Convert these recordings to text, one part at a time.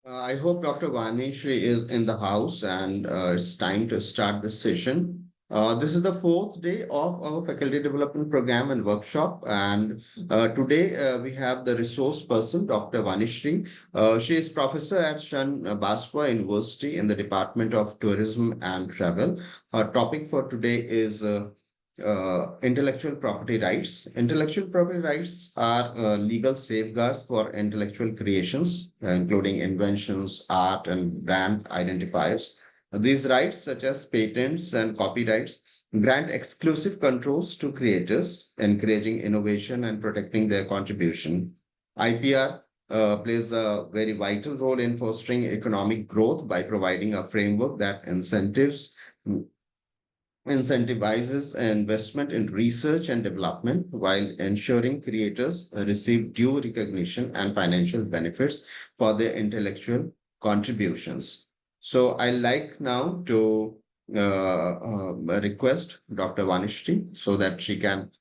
I hope Dr. Vanishree is in the house and it's time to start this session. This is the fourth day of our faculty development program and workshop. And today we have the resource person, Dr. Vanishree. She is professor at Sharnbasva University in the Department of Tourism and Travel. Our topic for today is intellectual property rights. Intellectual property rights are legal safeguards for intellectual creations, including inventions, art, and brand identifiers. These rights, such as patents and copyrights, grant exclusive controls to creators, encouraging innovation and protecting their contribution. IPR plays a very vital role in fostering economic growth by providing a framework that incentivizes investment in research and development while ensuring creators receive due recognition and financial benefits for their intellectual contributions. So I like now to request Dr. Vanishree so that she can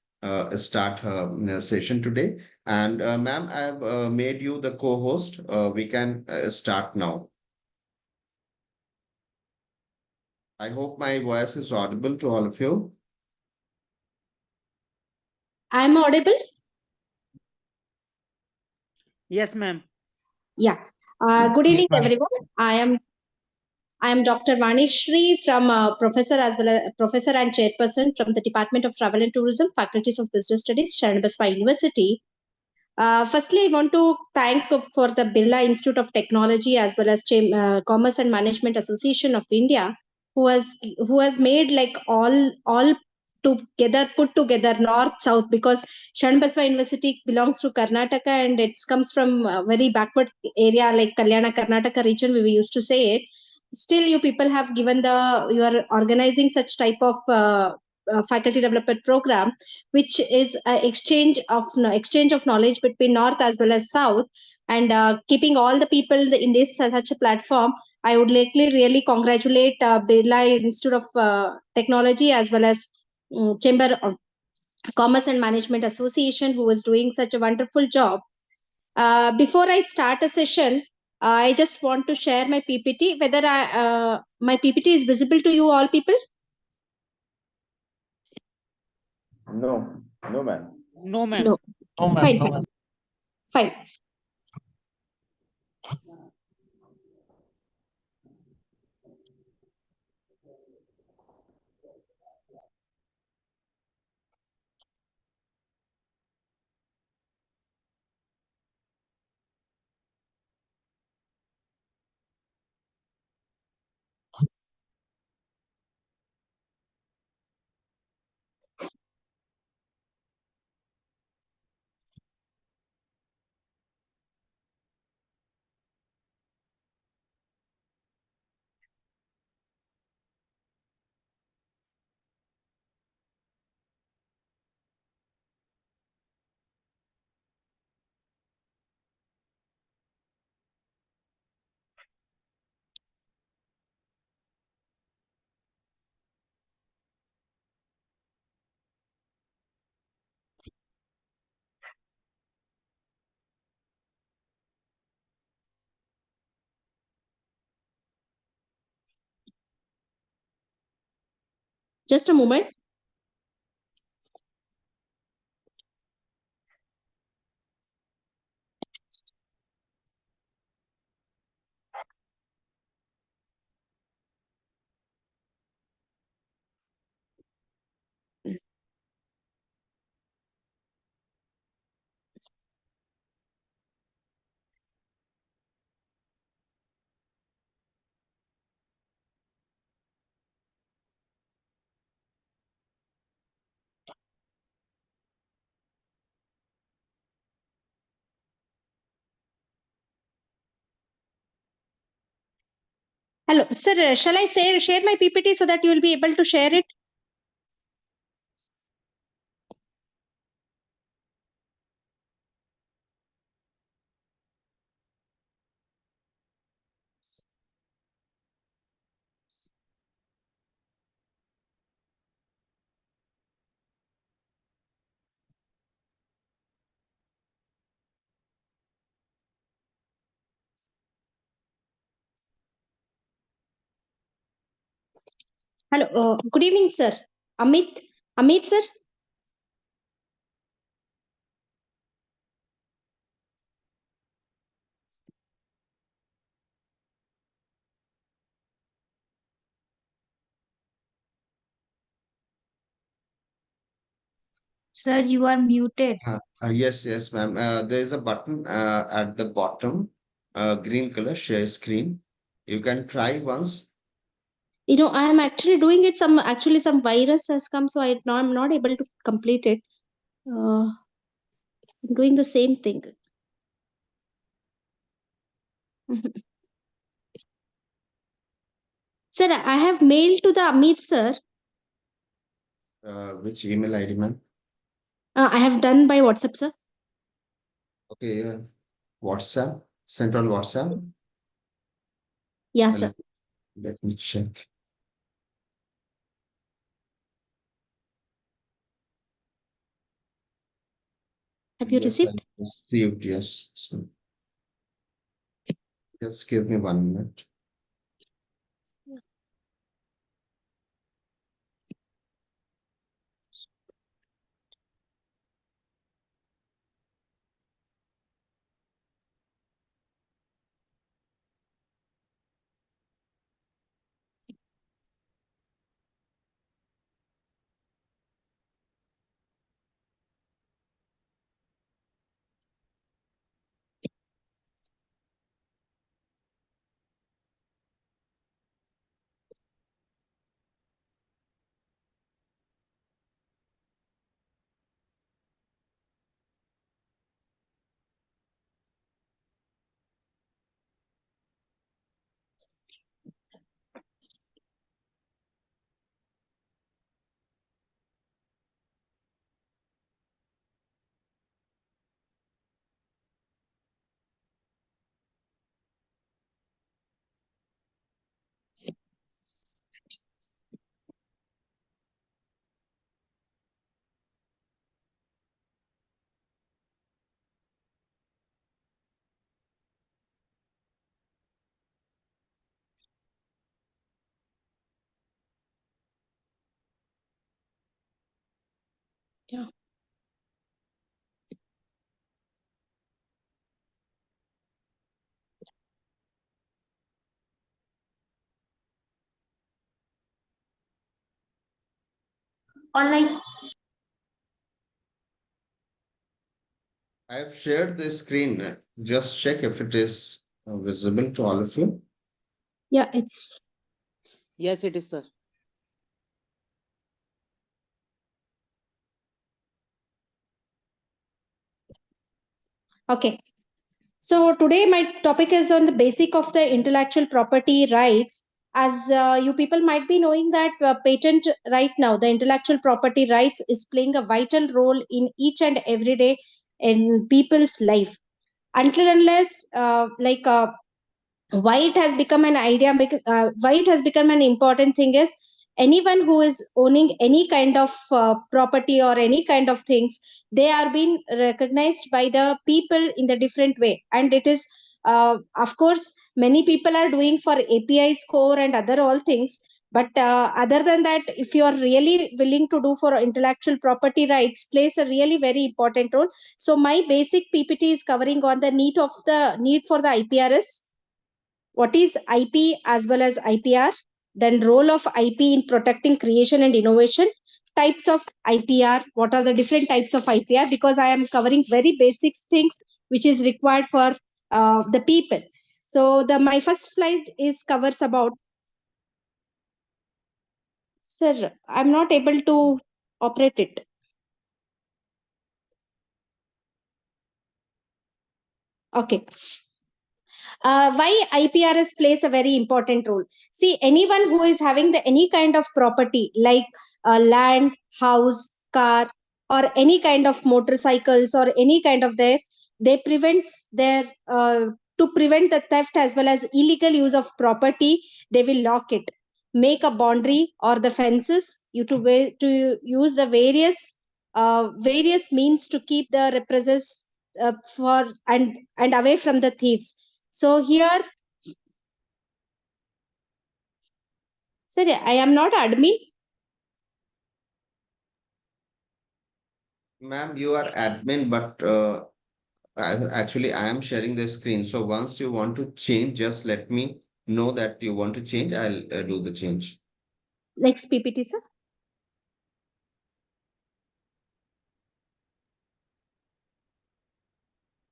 start her session today. And ma'am, I have made you the co-host. We can start now. I hope my voice is audible to all of you. I'm audible? Yes, ma'am. Yeah. Good evening, everyone. I am Dr. Vanishree from professor as well as professor and chairperson from the Department of Travel and Tourism, Faculties of Business Studies, Sharnbasva University. Firstly, I want to thank for the Birla Institute of Technology as well as Commerce and Management Association of India, who has made like all together put together north south, because Sharnbasva University belongs to Karnataka and it comes from a very backward area like Kalyana Karnataka region. We used to say it. Still, you people have given you are organizing such type of faculty development program, which is an exchange of knowledge between north as well as south, and keeping all the people in this such a platform. I would really congratulate Birla Institute of Technology as well as Chamber of Commerce and Management Association, who is doing such a wonderful job. Before I start a session, I just want to share my PPT. Whether my PPT is visible to you all people? No, no, ma'am. No, ma'am. No. No, ma'am. Fine, No, fine. ma'am. Fine. Just a moment. Hello, sir. Shall I share my PPT so that you will be able to share it? Hello. Good evening, sir. Amit. Amit, sir. Sir, you are muted. Yes, ma'am. There is a button at the bottom, green color, share screen. You can try once. I am actually doing it. Some virus has come, so I'm not able to complete it. I'm doing the same thing. Sir, I have mailed to the Amit, sir. Which email ID, ma'am? I have done by WhatsApp, sir. Okay, WhatsApp. Sent on WhatsApp. Yeah, Let sir. let me check. Have you Yes, received? I received. Yes. So just give me 1 minute. Yeah. Online. I have shared the screen. Just check if it is visible to all of you. Yeah, it's Yes, it is, sir. okay. So today my topic is on the basic of the intellectual property rights. As you people might be knowing that patent right now, the intellectual property rights is playing a vital role in each and every day in people's life. Until unless why it has become an idea, why it has become an important thing is anyone who is owning any kind of property or any kind of things, they are being recognized by the people in the different way, and it is of course many people are doing for API score and other all things, but other than that, if you are really willing to do for intellectual property rights, plays a really very important role. So my basic PPT is covering on the need for the IPRs, what is IP as well as IPR, then role of IP in protecting creation and innovation, types of IPR, what are the different types of IPR, because I am covering very basic things which is required for the people. So the my first slide is covers about, sir, I'm not able to operate it. Okay. Why IPRS plays a very important role. See, anyone who is having the any kind of property like land, house, car, or any kind of motorcycles or any kind of they prevents their to prevent the theft as well as illegal use of property, they will lock it, make a boundary or the fences, to use the various means to keep the represents for and away from the thieves. So Sir, I am not admin. Ma'am, you are admin, but actually I am sharing the screen. So once you want to change, just let me know that you want to change. I'll do the change. Next PPT, sir.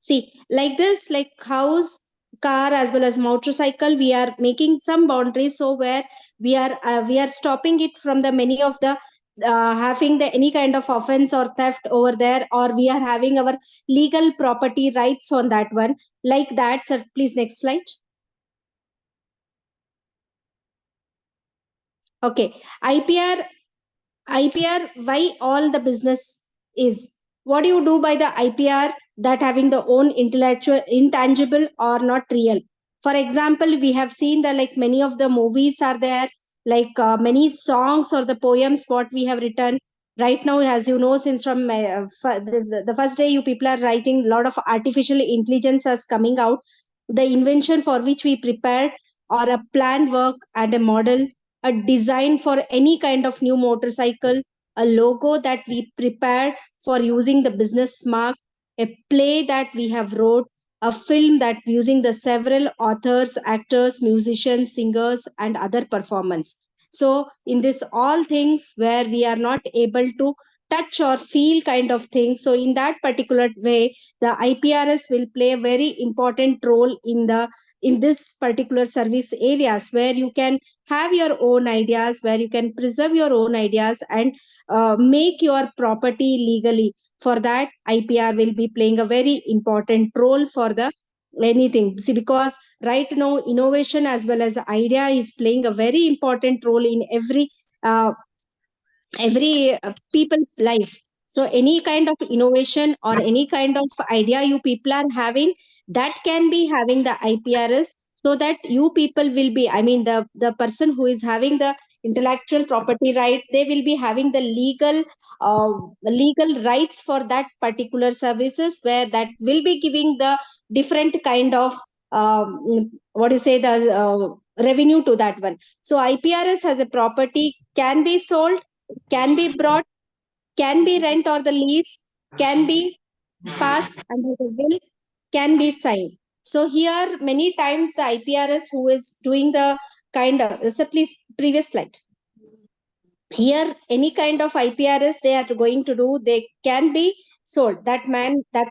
See, like this, like house, car, as well as motorcycle, we are making some boundaries. So where we are stopping it from the many of the having the any kind of offense or theft over there, or we are having our legal property rights on that one. Like that, sir. Please, next slide. Okay, IPR, why all the business is. What do you do by the IPR that having the own intellectual, intangible or not real? For example, we have seen that like many of the movies are there, like many songs or the poems what we have written. Right now, as you know, since from the first day, you people are writing a lot of artificial intelligence as coming out. The invention for which we prepared or a planned work and a model, a design for any kind of new motorcycle, a logo that we prepared for using the business mark, a play that we have wrote, a film that using the several authors, actors, musicians, singers, and other performance. So in this all things where we are not able to touch or feel kind of thing. So in that particular way, the IPRS will play a very important role in this particular service areas where you can have your own ideas, where you can preserve your own ideas and make your property legally. For that, IPR will be playing a very important role for the anything. See, because right now innovation as well as idea is playing a very important role in uh, every people life. So any kind of innovation or any kind of idea you people are having, that can be having the IPRS, so that you people will be, I mean the person who is having the intellectual property right, they will be having the uh, legal rights for that particular services, where that will be giving the different kind of what do you say, the revenue to that one. So IPRS as a property can be sold, can be brought, can be rent or the lease, can be passed under the will, can be signed. So here many times the IPRS who is doing the kind of, so please previous slide. Here any kind of IPRS they are going to do, they can be sold. That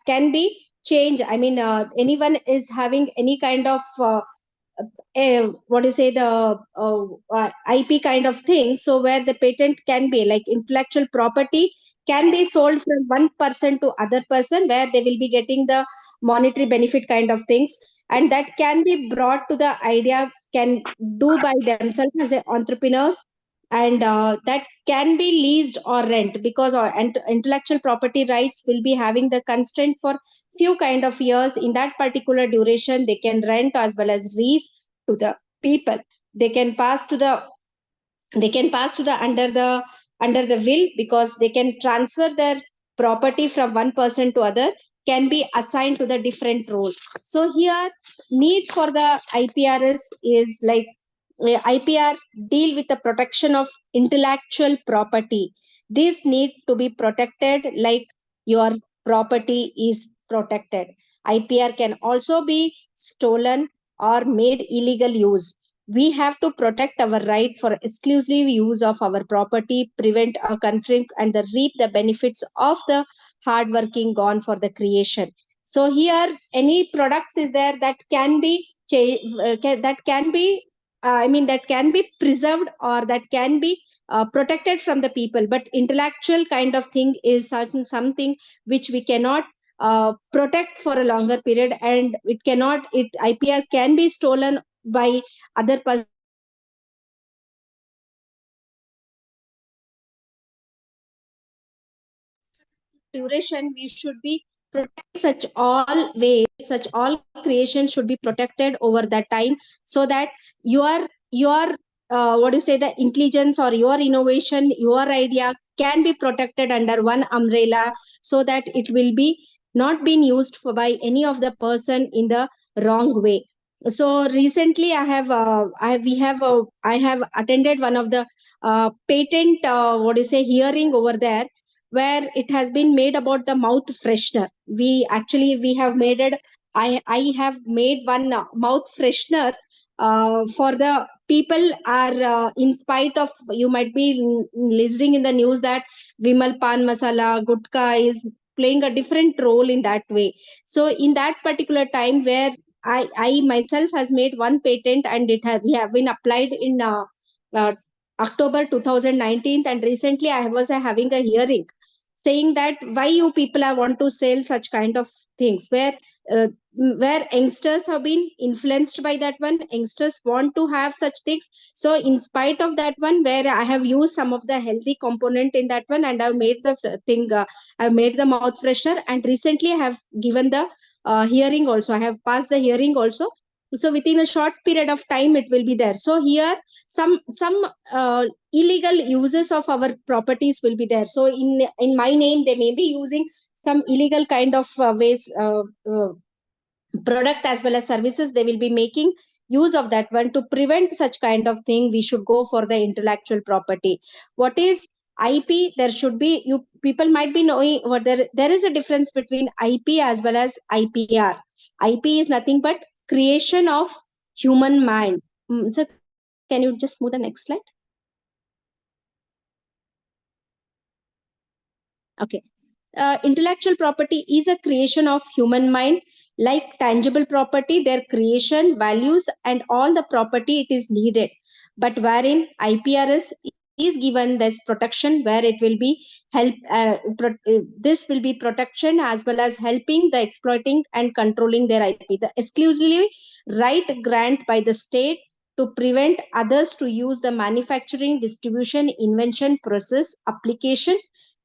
can be changed. I mean anyone is having any kind of what do you say, the IP kind of thing. So where the patent can be like intellectual property can be sold from one person to other person, where they will be getting the monetary benefit kind of things, and that can be brought to the idea, can do by themselves as a entrepreneurs, and that can be leased or rent, because intellectual property rights will be having the constraint for few kind of years. In that particular duration they can rent as well as lease to the people. They can pass to the, they can pass to the under the will, because they can transfer their property from one person to other, can be assigned to the different role. So here need for the IPRS is like IPR deal with the protection of intellectual property. This need to be protected like your property is protected. IPR can also be stolen or made illegal use. We have to protect our right for exclusive use of our property, prevent a conflict, and the reap the benefits of the hard working gone for the creation. So here, any products is there that can be that can be I mean that can be preserved or that can be protected from the people. But intellectual kind of thing is certain something which we cannot protect for a longer period, and it cannot. It IPR can be stolen by other person duration. We should be protect such all ways, such all creation should be protected over that time, so that your what do you say, the intelligence or your innovation, your idea can be protected under one umbrella, so that it will be not being used for by any of the person in the wrong way. So recently I have attended one of the patent hearing over there, where it has been made about the mouth freshener. We have made it. I have made one mouth freshener for the people are in spite of, you might be listening in the news that Vimal Pan Masala Gutka is playing a different role in that way. So in that particular time where I myself has made one patent, and we have been applied in uh, October 2019, and recently I was having a hearing saying that why you people are want to sell such kind of things, uh, where youngsters have been influenced by that one. Youngsters want to have such things. So in spite of that one, where I have used some of the healthy component in that one, and I've made the thing, I've made the mouth freshener, and recently I have given the hearing also. I have passed the hearing also. So within a short period of time it will be there. So here some illegal uses of our properties will be there. So in my name they may be using some illegal kind of ways, product as well as services they will be making use of that one. To prevent such kind of thing, we should go for the intellectual property. What is IP? There should be, you people might be knowing what there is a difference between IP as well as IPR. IP is nothing but creation of human mind. So can you just move the next slide? Okay. Intellectual property is a creation of human mind. Like tangible property, their creation, values, and all the property it is needed. But wherein IPRS is given this protection, where it will be help. This will be protection as well as helping the exploiting and controlling their IP. The exclusively right grant by the state to prevent others to use the manufacturing, distribution, invention, process, application,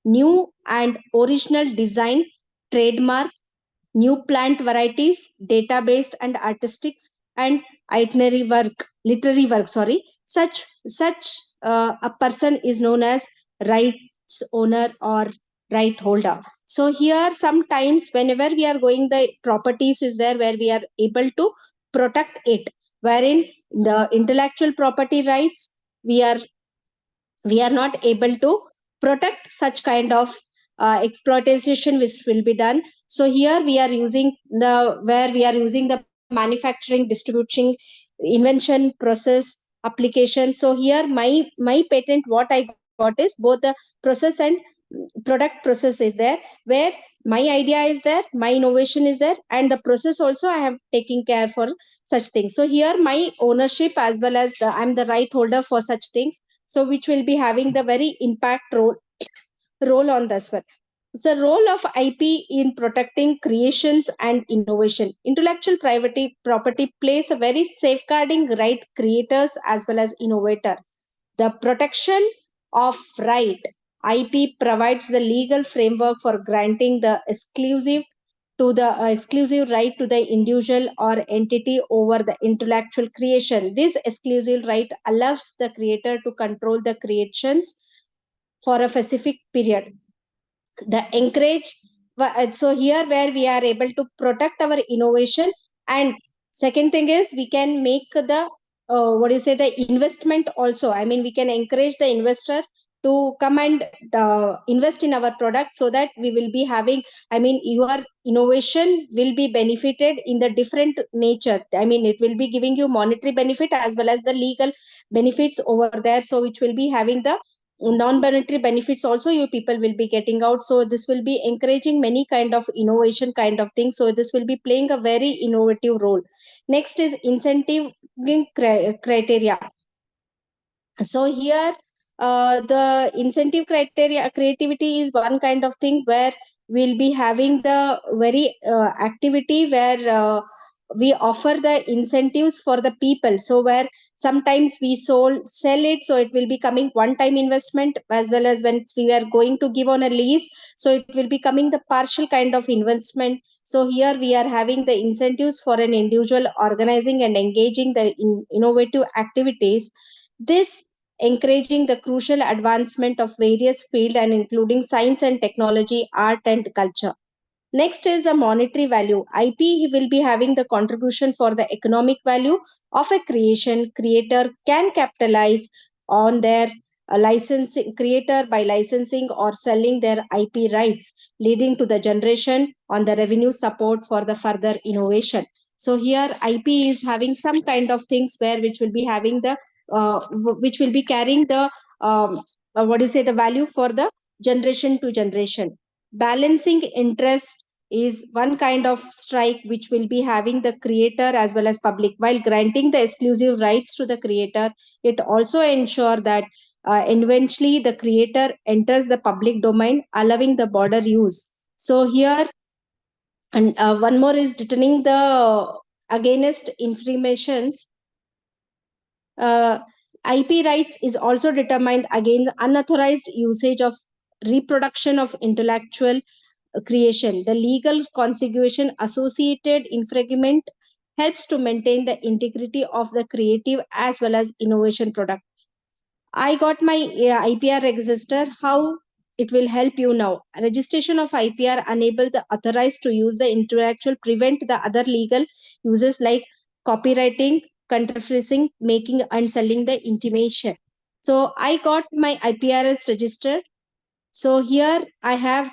new and original design, trademark, new plant varieties, database and artistics, and literary work. Sorry, such a person is known as rights owner or right holder. So here, sometimes whenever we are going, the properties is there where we are able to protect it. Wherein the intellectual property rights, we are we are not able to protect such kind of exploitation which will be done. So here we are using the where we are using the manufacturing, distributing, invention, process, application. So here my patent what I got is both the process and product process is there, where my idea is there, my innovation is there, and the process also I have taken care for such things. So here my ownership as well as I'm the right holder for such things, so which will be having the very impact role on this one. The role of IP in protecting creations and innovation. Intellectual property plays a very safeguarding right creators as well as innovator. The protection of right IP provides the legal framework for granting the exclusive right to the individual or entity over the intellectual creation. This exclusive right allows the creator to control the creations for a specific period. The encourage, so here where we are able to protect our innovation. And second thing is we can make the the investment also. I mean, we can encourage the investor to come and invest in our product, so that we will be having, I mean, your innovation will be benefited in the different nature. I mean, it will be giving you monetary benefit as well as the legal benefits over there, so which will be having the non-monetary benefits also you people will be getting out. So this will be encouraging many kind of innovation kind of things. So this will be playing a very innovative role. Next is incentive criteria. So here the incentive criteria, creativity is one kind of thing where we'll be having the very activity where we offer the incentives for the people. So where sometimes we sell it, so it will be coming one time investment, as well as when we are going to give on a lease, so it will be coming the partial kind of investment. So here we are having the incentives for an individual organizing and engaging the innovative activities. This encouraging the crucial advancement of various fields and including science and technology, art and culture. Next is a monetary value. IP will be having the contribution for the economic value of a creation. Creator can capitalize on their licensing creator by licensing or selling their IP rights, leading to the generation on the revenue support for the further innovation. So here IP is having some kind of things where which will be having the which will be carrying the what do you say, the value for the generation to generation. Balancing interest is one kind of strike which will be having the creator as well as public. While granting the exclusive rights to the creator, it also ensure that eventually the creator enters the public domain, allowing the border use. So here, and one more is determining the against infringements. uh, IP rights is also determined against unauthorized usage of reproduction of intellectual creation. The legal consequence associated infringement helps to maintain the integrity of the creative as well as innovation product. I got my IPR register. How it will help you now? Registration of IPR enable the authorized to use the intellectual, prevent the other legal uses like copywriting, counterfeiting, making and selling the intimation. So I got my IPRs registered. So here I have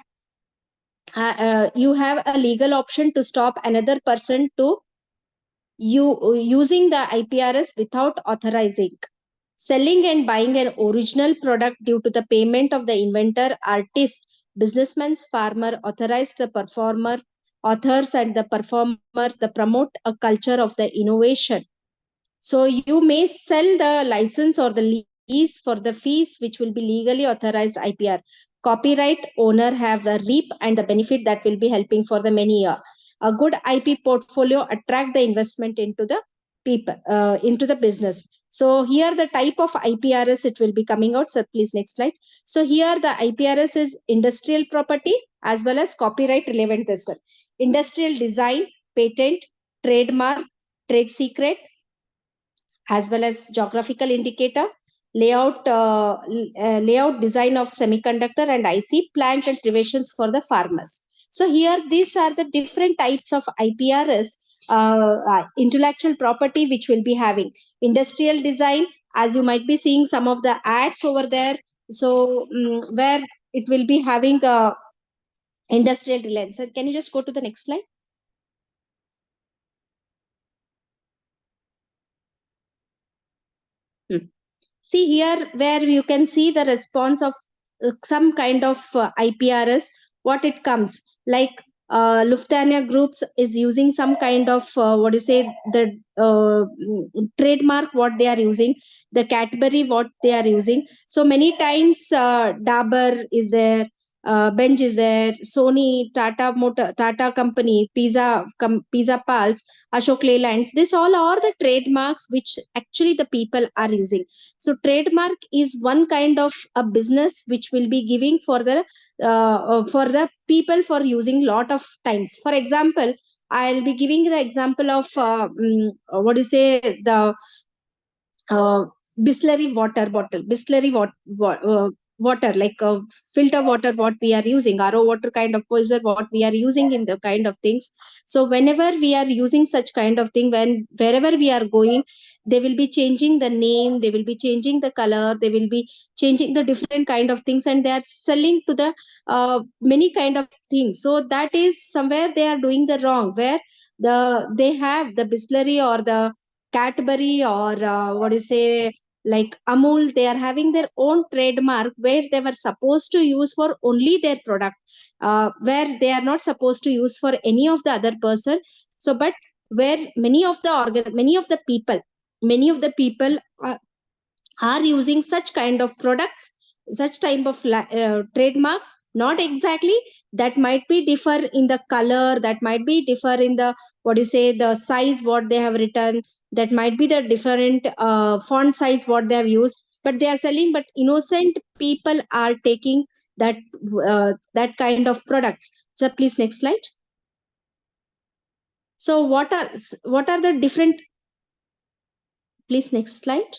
you have a legal option to stop another person to using the IPRs without authorizing. Selling and buying an original product due to the payment of the inventor, artist, businessman, farmer, authorized the performer, authors and the performer, the promote a culture of the innovation. So you may sell the license or the lease for the fees which will be legally authorized IPR. Copyright owner have the reap and the benefit that will be helping for the many year. A good IP portfolio attract the investment into the people, into the business. So here the type of IPRS it will be coming out. So please next slide. So here the IPRS is industrial property as well as copyright relevant as well. Industrial design, patent, trademark, trade secret, as well as geographical indicator, layout design of semiconductor and IC, plant and privations for the farmers. So here these are the different types of IPRs, intellectual property which will be having. Industrial design, as you might be seeing some of the ads over there. So where it will be having industrial design. So can you just go to the next slide? See here where you can see the response of some kind of IPRS, what it comes like. Lufthansa Groups is using some kind of what do you say, the trademark what they are using, the Cadbury what they are using. So many times Dabur is there, Bench is there, Sony, Tata Company, Pizza Pals, Ashok Leylands. This all are the trademarks which actually the people are using. So trademark is one kind of a business which will be giving for the people for using lot of times. For example, I'll be giving the example of what do you say, the uh, Bisleri water bottle, water like filter water what we are using, RO water kind of filter what we are using in the kind of things. So whenever we are using such kind of thing, when wherever we are going, they will be changing the name, they will be changing the color, they will be changing the different kind of things, and they are selling to the many kind of things. So that is somewhere they are doing the wrong, where they have the Bisleri or the Cadbury or what do you say, like Amul, they are having their own trademark where they were supposed to use for only their product, where they are not supposed to use for any of the other person. So, but where many of the people are using such kind of products, such type of trademarks. Not exactly, that might be differ in the color, that might be differ in the what do you say, the size what they have written, that might be the different font size what they have used, but they are selling. But innocent people are taking that kind of products. So please next slide. So what are the different, please next slide.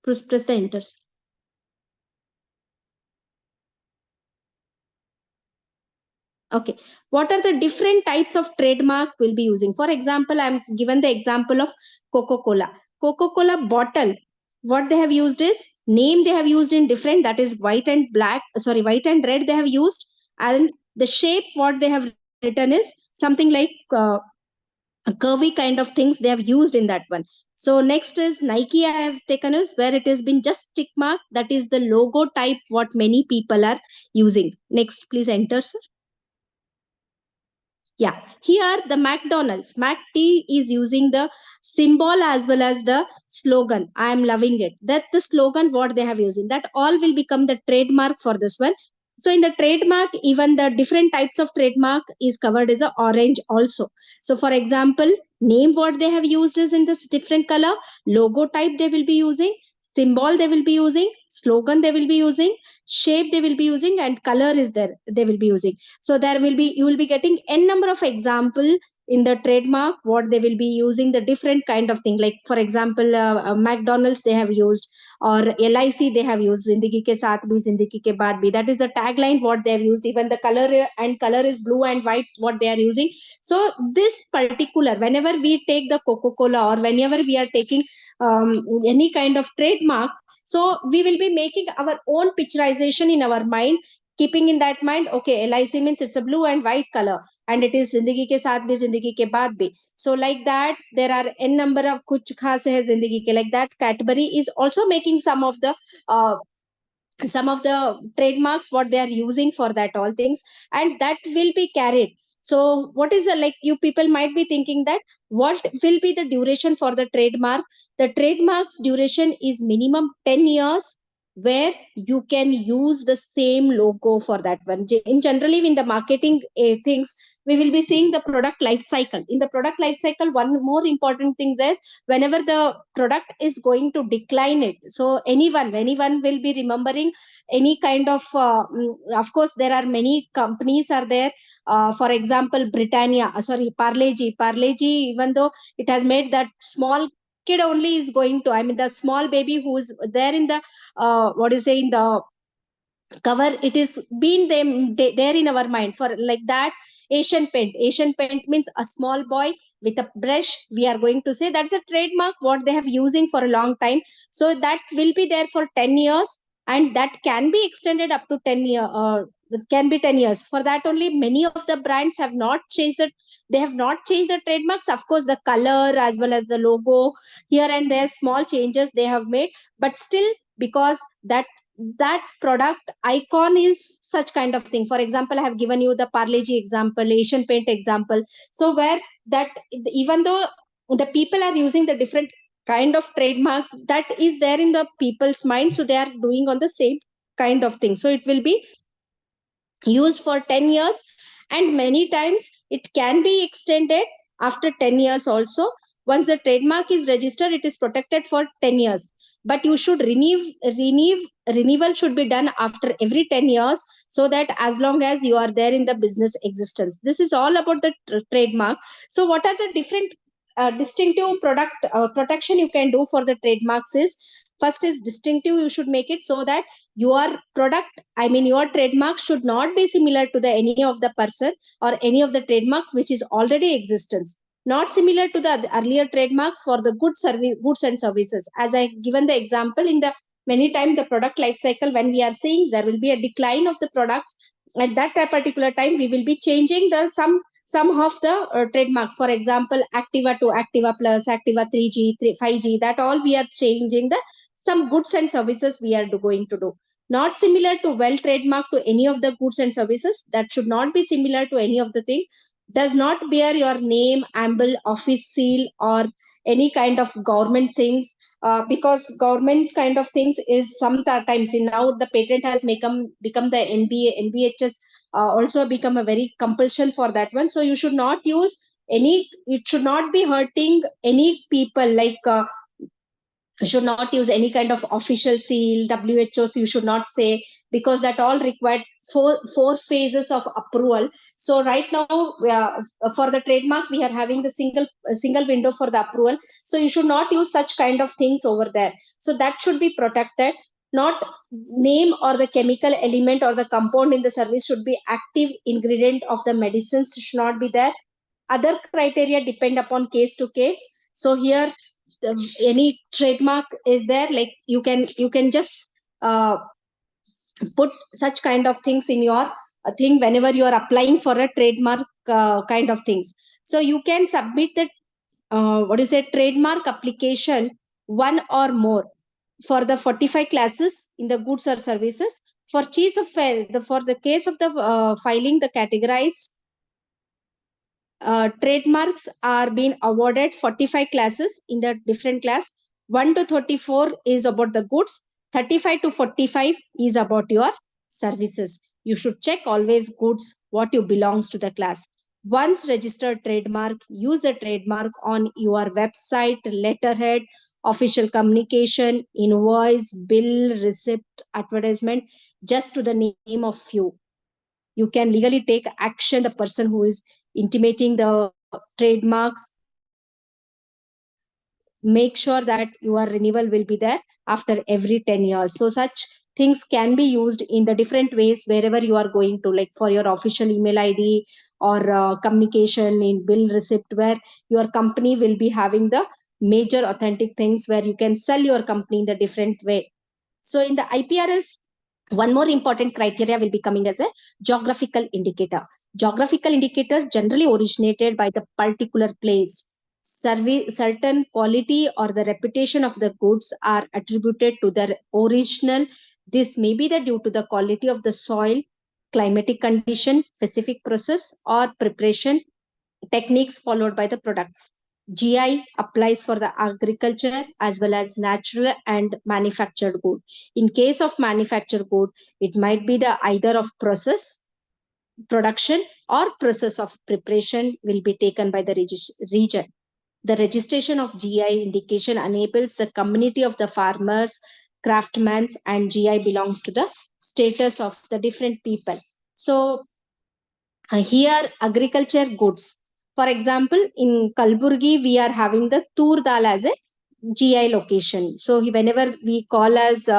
Press the enter. Okay. What are the different types of trademark we'll be using? For example, I'm given the example of Coca-Cola. Coca-Cola bottle. What they have used is name they have used in different, that is white and black, sorry, white and red they have used. And the shape what they have written is something like a curvy kind of things they have used in that one. So next is Nike I have taken is where it has been just tick mark. That is the logo type what many people are using. Next, please enter, sir. Yeah, here the McDonald's, McT is using the symbol as well as the slogan. I am loving it. That the slogan what they have using, that all will become the trademark for this one. So in the trademark, even the different types of trademark is covered as a orange also. So for example, name what they have used is in this different color, logo type they will be using, symbol they will be using, slogan they will be using, shape they will be using, and color is there they will be using. So there will be, you will be getting n number of example in the trademark what they will be using the different kind of thing. Like for example, McDonald's they have used, or LIC they have used, zindagi ke saath bhi zindagi ke baad bhi. That is the tagline what they have used. Even the color and color is blue and white what they are using. So this particular, whenever we take the Coca-Cola or whenever we are taking any kind of trademark, so we will be making our own picturization in our mind, keeping in that mind, okay, LIC means it's a blue and white color, and it is zindagi ke saath bhi zindagi ke baad bhi. So like that, there are n number of kuch khas hai zindagi ke, like that Cadbury is also making uh, some of the trademarks what they are using for that all things, and that will be carried. So what is the, like, you people might be thinking that what will be the duration for the trademark? The trademark's duration is minimum 10 years, where you can use the same logo for that one. In generally in the marketing things, we will be seeing the product life cycle. In the product life cycle, one more important thing there, whenever the product is going to decline it, so anyone will be remembering any kind of course there are many companies are there, for example Britannia, sorry, Parle-G, even though it has made that small kid only is going to, I mean the small baby who is there in the what do you say, in the cover, it is been them there in our mind for like that. Asian paint means a small boy with a brush, we are going to say that's a trademark what they have using for a long time. So that will be there for 10 years, and that can be extended up to 10 year, it can be 10 years. For that only many of the brands have not changed that, they have not changed the trademarks. Of course the color as well as the logo, here and there small changes they have made, but still, because that product icon is such kind of thing. For example, I have given you the Parle-G example, Asian Paint example. So where that, even though the people are using the different kind of trademarks, that is there in the people's mind, so they are doing on the same kind of thing. So it will be used for 10 years, and many times it can be extended after 10 years also. Once the trademark is registered, it is protected for 10 years, but you should renewal should be done after every 10 years, so that as long as you are there in the business existence. This is all about the trademark. So what are the different distinctive product protection you can do for the trademarks is, first is distinctive, you should make it so that your product, I mean your trademark should not be similar to the any of the person or any of the trademarks which is already existence, not similar to the earlier trademarks for the goods and services. As I given the example, in the many time the product life cycle, when we are saying there will be a decline of the products, at that particular time we will be changing the some of the trademark. For example, Activa to Activa Plus, Activa 3G, 5G, that all we are changing the some goods and services we are going to do. Not similar to well trademark to any of the goods and services, that should not be similar to any of the thing. Does not bear your name, amble, office seal, or any kind of government things, because government's kind of things is sometimes in now the patent has become the NBHS also become a very compulsion for that one. So you should not use any, it should not be hurting any people, like you should not use any kind of official seal, WHOs you should not say, because that all required four phases of approval. So right now for the trademark we are having the single window for the approval, so you should not use such kind of things over there. So that should be protected. not name or the chemical element or the compound in the service should be active ingredient of the medicines should not be there. Other criteria depend upon case to case. So here any trademark is there, like you can just put such kind of things in your thing whenever you are applying for a trademark kind of things. So you can submit the trademark application one or more for the 45 classes in the goods or services. For case of for the case of the filing, the categorized trademarks are being awarded 45 classes in the different class. 1 to 34 is about the goods, 35 to 45 is about your services. You should check always goods what you belongs to the class. Once registered trademark, use the trademark on your website, letterhead, official communication, invoice, bill, receipt, advertisement, just to the name of few. You can legally take action the person who is intimating the trademarks. Make sure that your renewal will be there after every 10 years. So such things can be used in the different ways wherever you are going to, like for your official email ID or communication in bill receipt, where your company will be having the major authentic things where you can sell your company in the different way. So in the IPRS, one more important criteria will be coming as a geographical indicator. Geographical indicator generally originated by the particular place. Certain quality or the reputation of the goods are attributed to their original. This may be due to the quality of the soil, climatic condition, specific process or preparation techniques followed by the products. GI applies for the agriculture as well as natural and manufactured good. In case of manufactured good, it might be the either of process, production or process of preparation will be taken by the region. The registration of GI indication enables the community of the farmers, craftsmen, and GI belongs to the status of the different people. So here agriculture goods. For example, in Kalburgi, we are having the Tur Dal as a GI location. So whenever we call as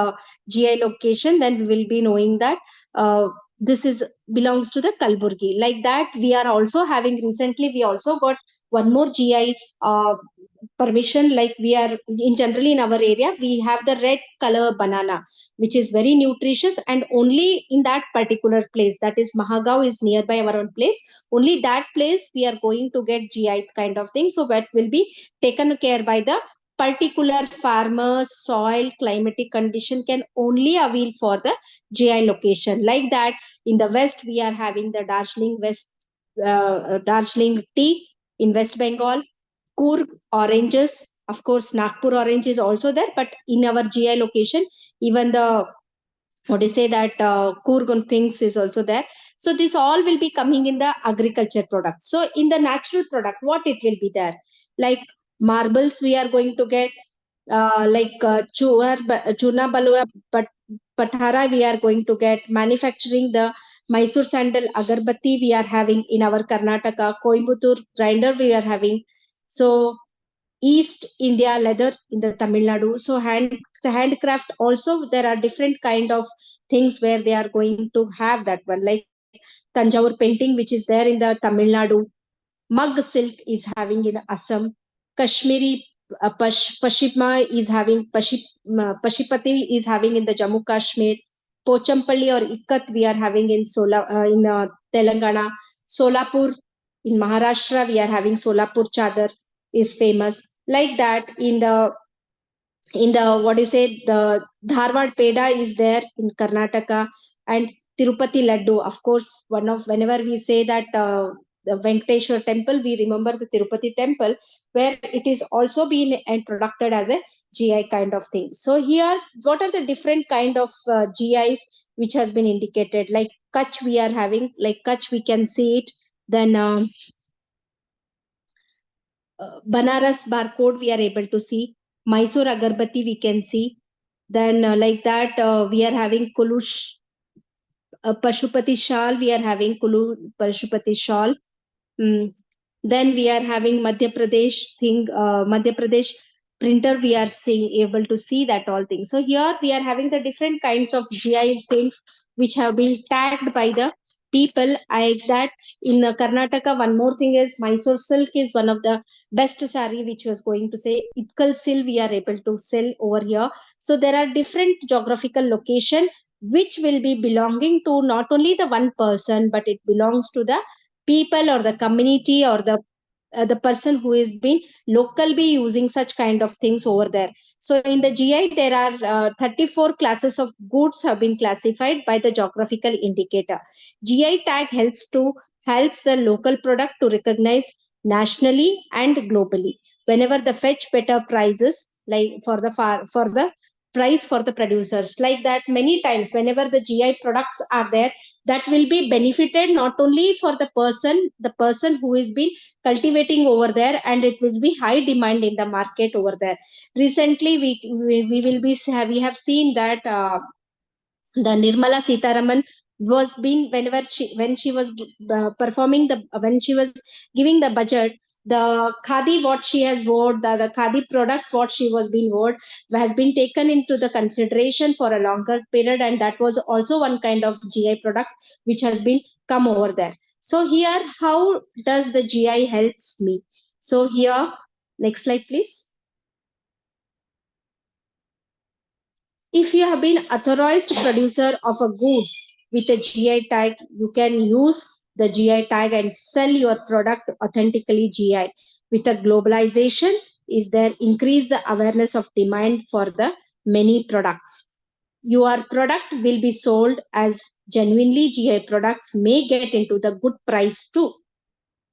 GI location, then we will be knowing that this is belongs to the Kalburgi. Like that, we are also having recently, we also got one more GI permission. Like we are in generally in our area, we have the red color banana, which is very nutritious, and only in that particular place, that is Mahagaon is nearby our own place, only that place we are going to get GI kind of thing. So that will be taken care by the particular farmers, soil, climatic condition can only avail for the GI location. Like that, in the west we are having the Darjeeling tea in West Bengal, Kurg oranges, of course Nagpur orange is also there, but in our GI location, even the what do you say that Kurgan things is also there. So this all will be coming in the agriculture product. So in the natural product, what it will be there? Like marbles we are going to get, Chuna Balura Patara we are going to get. Manufacturing the Mysore sandal agarbatti we are having in our Karnataka. Coimbatore grinder we are having. So East India leather in the Tamil Nadu. So handcraft also, there are different kind of things where they are going to have that one, like Tanjavur painting, which is there in the Tamil Nadu. Mug silk is having in Assam. Kashmiri Pashima is having Pashipati is having in the Jammu Kashmir. Pochampalli or Ikat we are having in Telangana. Solapur in Maharashtra we are having Solapur chadar is famous. Like that, in the what do you say, the Dharwad Peda is there in Karnataka, and Tirupati Laddu. Of course, one of whenever we say that the Venkateshwar temple, we remember the Tirupati temple, where it is also been and produced as a GI kind of thing. So here, what are the different kind of GIs which has been indicated? Like Kutch, we are having, like Kutch, we can see it. Then Banaras barcode we are able to see. Mysore agarbatti we can see. Then like that we are having Kulush Pashupati shawl. We are having Kulu Pashupati shawl. Mm. Then we are having Madhya Pradesh thing. Madhya Pradesh printer we are seeing able to see that all things. So here we are having the different kinds of GI things which have been tagged by the people. I that in Karnataka, one more thing is Mysore silk is one of the best sari which was going to say Itkal silk we are able to sell over here. So there are different geographical location which will be belonging to not only the one person, but it belongs to the people or the community or the person who is been local be using such kind of things over there. So in the GI there are 34 classes of goods have been classified by the geographical indicator. GI tag helps the local product to recognize nationally and globally whenever the fetch better prices, like for the price for the producers, like that many times whenever the GI products are there, that will be benefited not only for the person who is been cultivating over there, and it will be high demand in the market over there. Recently we will be we have seen that the Nirmala Sitaraman was being whenever she was performing the when she was giving the budget, the khadi what she has wore, the khadi product what she was being wore has been taken into the consideration for a longer period, and that was also one kind of GI product which has been come over there. So here how does the GI helps me? So here, next slide please. If you have been authorized producer of a goods with a GI tag, you can use the GI tag and sell your product authentically GI. With a globalization, is there increase the awareness of demand for the many products. Your product will be sold as genuinely GI products may get into the good price too.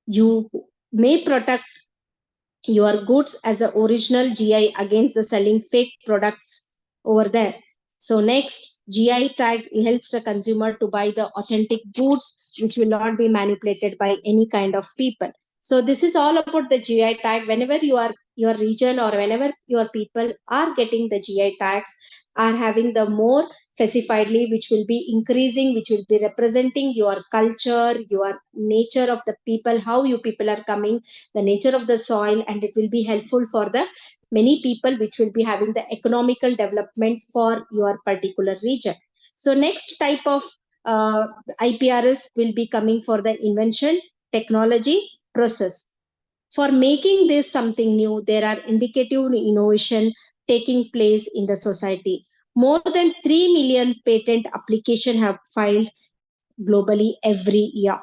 You may protect your goods as the original GI against the selling fake products over there. So next, GI tag helps the consumer to buy the authentic goods which will not be manipulated by any kind of people. So this is all about the GI tag. Whenever your region or whenever your people are getting the GI tags, are having the more specifiedly, which will be increasing, which will be representing your culture, your nature of the people, how you people are coming, the nature of the soil, and it will be helpful for the many people which will be having the economical development for your particular region. So next type of IPRS will be coming for the invention, technology, process. For making this something new, there are indicative innovation taking place in the society. More than 3 million patent applications have filed globally every year.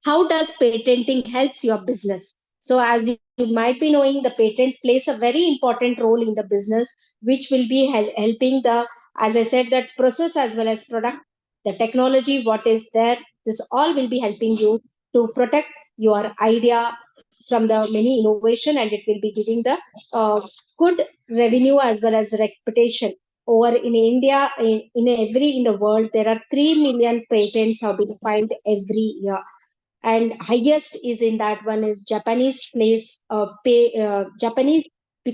How does patenting helps your business? So as you might be knowing, the patent plays a very important role in the business, which will be helping the, as I said, that process as well as product, the technology what is there, this all will be helping you to protect your idea from the many innovation, and it will be giving the good revenue as well as reputation. Over in India, in every in the world, there are 3 million patents have been filed every year, and highest is in that one is Japanese place Japanese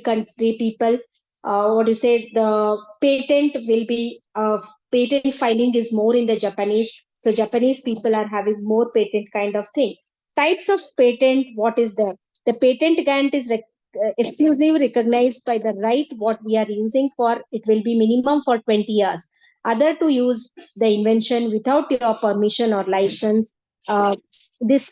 country people, what do you say, the patent will be patent filing is more in the Japanese, so Japanese people are having more patent kind of thing. Types of patent, what is there? The patent grant is exclusively recognized by the right what we are using for, it will be minimum for 20 years. Other to use the invention without your permission or license, this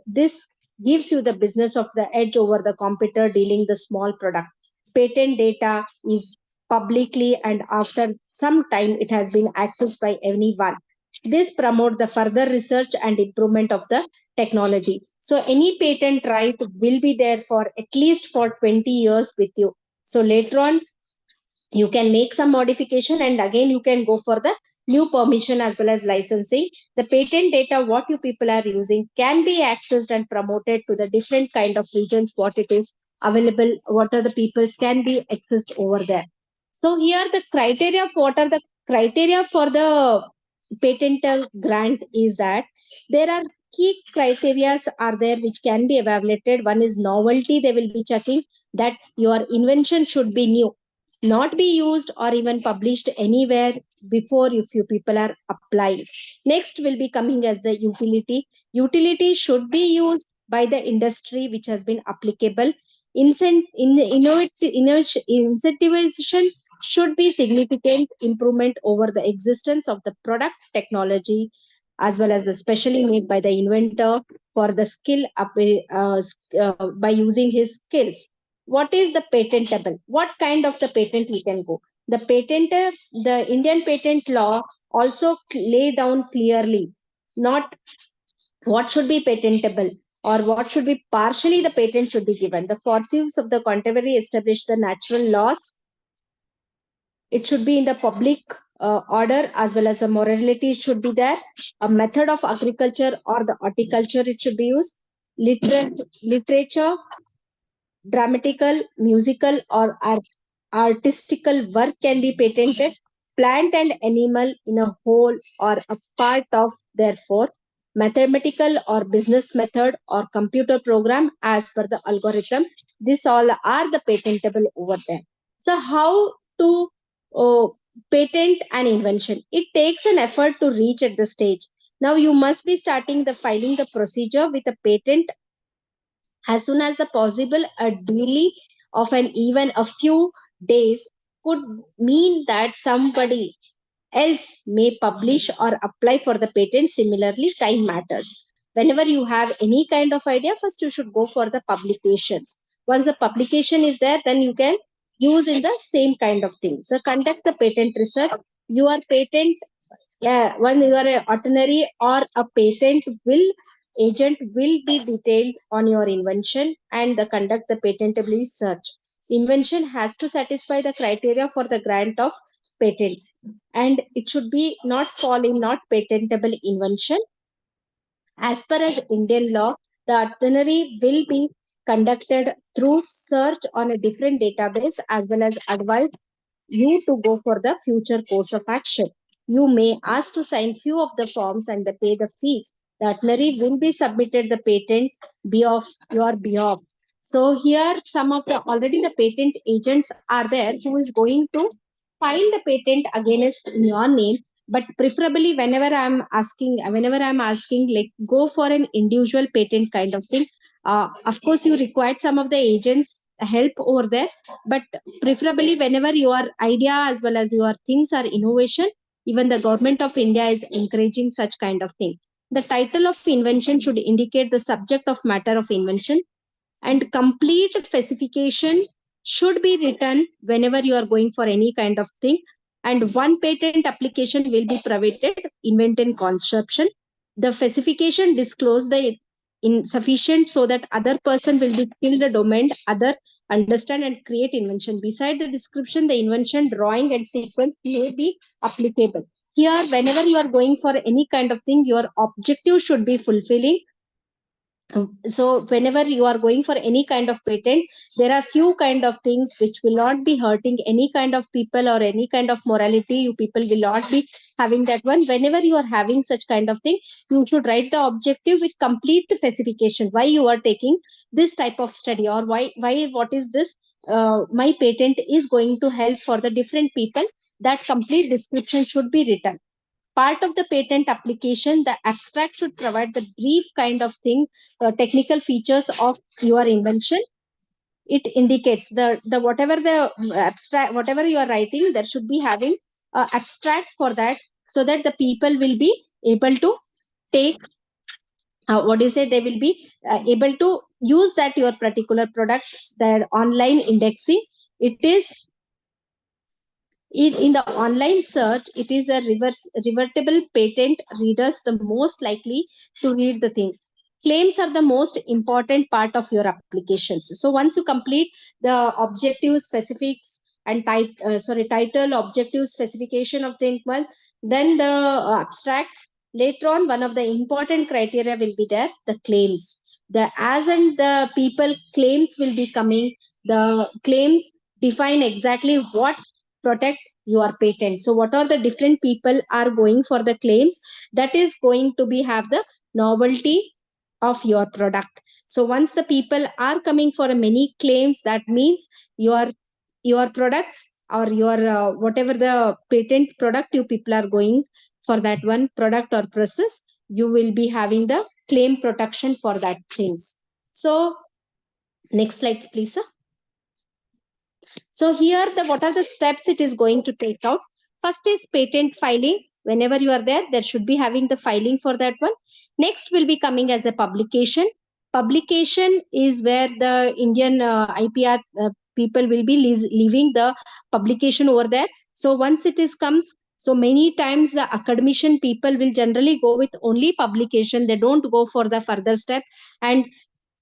this gives you the business of the edge over the competitor dealing the small product. Patent data is publicly, and after some time it has been accessed by anyone. This promote the further research and improvement of the technology. So any patent right will be there for at least for 20 years with you. So later on you can make some modification, and again you can go for the new permission as well as licensing. The patent data what you people are using can be accessed and promoted to the different kind of regions what it is available, what are the peoples can be accessed over there. So here the criteria, what are the criteria for the patent grant is that there are key criteria are there which can be evaluated. One is novelty, they will be checking that your invention should be new, not be used or even published anywhere before if you people are applying. Next will be coming as the utility. Utility should be used by the industry which has been applicable. Incentivization should be significant improvement over the existence of the product technology, as well as the specially made by the inventor for the by using his skills. What is the patentable? What kind of the patent we can go? The Indian patent law also lay down clearly not what should be patentable or what should be partially the patent should be given. The pursuits of the contemporary establish the natural laws. It should be in the public order as well as the morality. It should be there. A method of agriculture or the horticulture it should be used. Literature, dramatical, musical, or artistical work can be patented. Plant and animal in a whole or a part of, therefore, mathematical or business method or computer program as per the algorithm. This all are the patentable over there. So, how to uh, patent an invention? It takes an effort to reach at the stage. Now, you must be starting the filing the procedure with a patent as soon as the possible. A delay of an even a few days could mean that somebody else may publish or apply for the patent. Similarly, time matters. Whenever you have any kind of idea, first you should go for the publications. Once the publication is there, then you can use in the same kind of thing. So conduct the patent research. Your patent, yeah, when you are a ordinary or a patent will agent will be detailed on your invention and the conduct the patentability search. Invention has to satisfy the criteria for the grant of patent, and it should be not fall in not patentable invention. As per as Indian law, the ordinary will be conducted through search on a different database as well as advise you to go for the future course of action. You may ask to sign few of the forms and pay the fees. The ordinary will be submitted the patent be of your behalf. So here some of the already the patent agents are there who is going to file the patent against your name. But preferably whenever I'm asking, like go for an individual patent kind of thing. Of course, you required some of the agents help over there, but preferably whenever your idea as well as your things are innovation, even the government of India is encouraging such kind of thing. The title of invention should indicate the subject of matter of invention, and complete specification should be written whenever you are going for any kind of thing. And one patent application will be provided invent and conception. The specification disclose the insufficient so that other person will be skill the domain, other understand and create invention. Beside the description, the invention drawing and sequence may be applicable. Here, whenever you are going for any kind of thing, your objective should be fulfilling. So whenever you are going for any kind of patent, there are few kind of things which will not be hurting any kind of people or any kind of morality. You people will not be having that one. Whenever you are having such kind of thing, you should write the objective with complete specification, why you are taking this type of study, or why what is this, my patent is going to help for the different people. That complete description should be written. Part of the patent application, the abstract should provide the brief kind of thing, technical features of your invention. It indicates the whatever the abstract, whatever you are writing, there should be having abstract for that, so that the people will be able to take what do you say, they will be able to use that your particular product. Their online indexing, it is in the online search, it is a revertible patent readers the most likely to read the thing. Claims are the most important part of your applications. So once you complete the objective specifics and title, objective, specification of the inquiry, then the abstracts. Later on, one of the important criteria will be there, the claims. The as and the people claims will be coming. The claims define exactly what protect your patent. So what are the different people are going for the claims, that is going to be have the novelty of your product. So once the people are coming for a many claims, that means your products or your whatever the patent product you people are going for that one product or process, you will be having the claim protection for that things. So Next slide, please, sir. So here, what are the steps it is going to take out? First is patent filing. Whenever you are there, there should be having the filing for that one. Next will be coming as a publication. Publication is where the Indian IPR people will be leaving the publication over there. So once it is comes, so many times the academician people will generally go with only publication. They don't go for the further step, and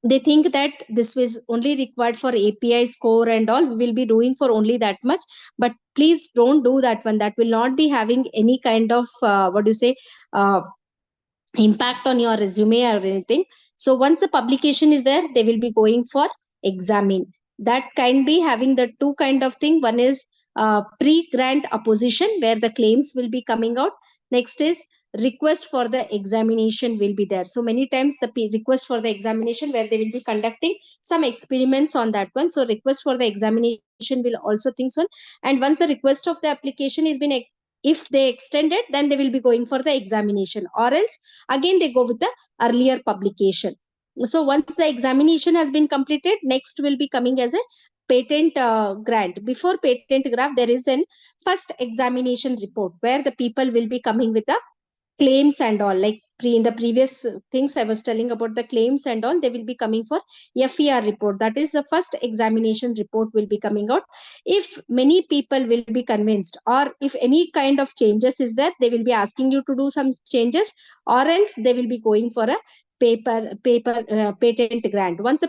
they think that this was only required for API score and all. We will be doing for only that much, but please don't do that one. That will not be having any kind of uh, impact on your resume or anything. So once the publication is there, they will be going for examine. That can be having the two kind of thing. One is pre-grant opposition, where the claims will be coming out. Next is request for the examination will be there. So many times the request for the examination, where they will be conducting some experiments on that one. So request for the examination will also think on. And once the request of the application is been, if they extend it, then they will be going for the examination, or else again they go with the earlier publication. So once the examination has been completed, next will be coming as a patent grant. Before patent grant, there is an first examination report, where the people will be coming with the claims and all. Like in the previous things I was telling about the claims and all, they will be coming for FER report. That is the first examination report will be coming out. If many people will be convinced, or if any kind of changes is there, they will be asking you to do some changes, or else they will be going for a patent grant. Once the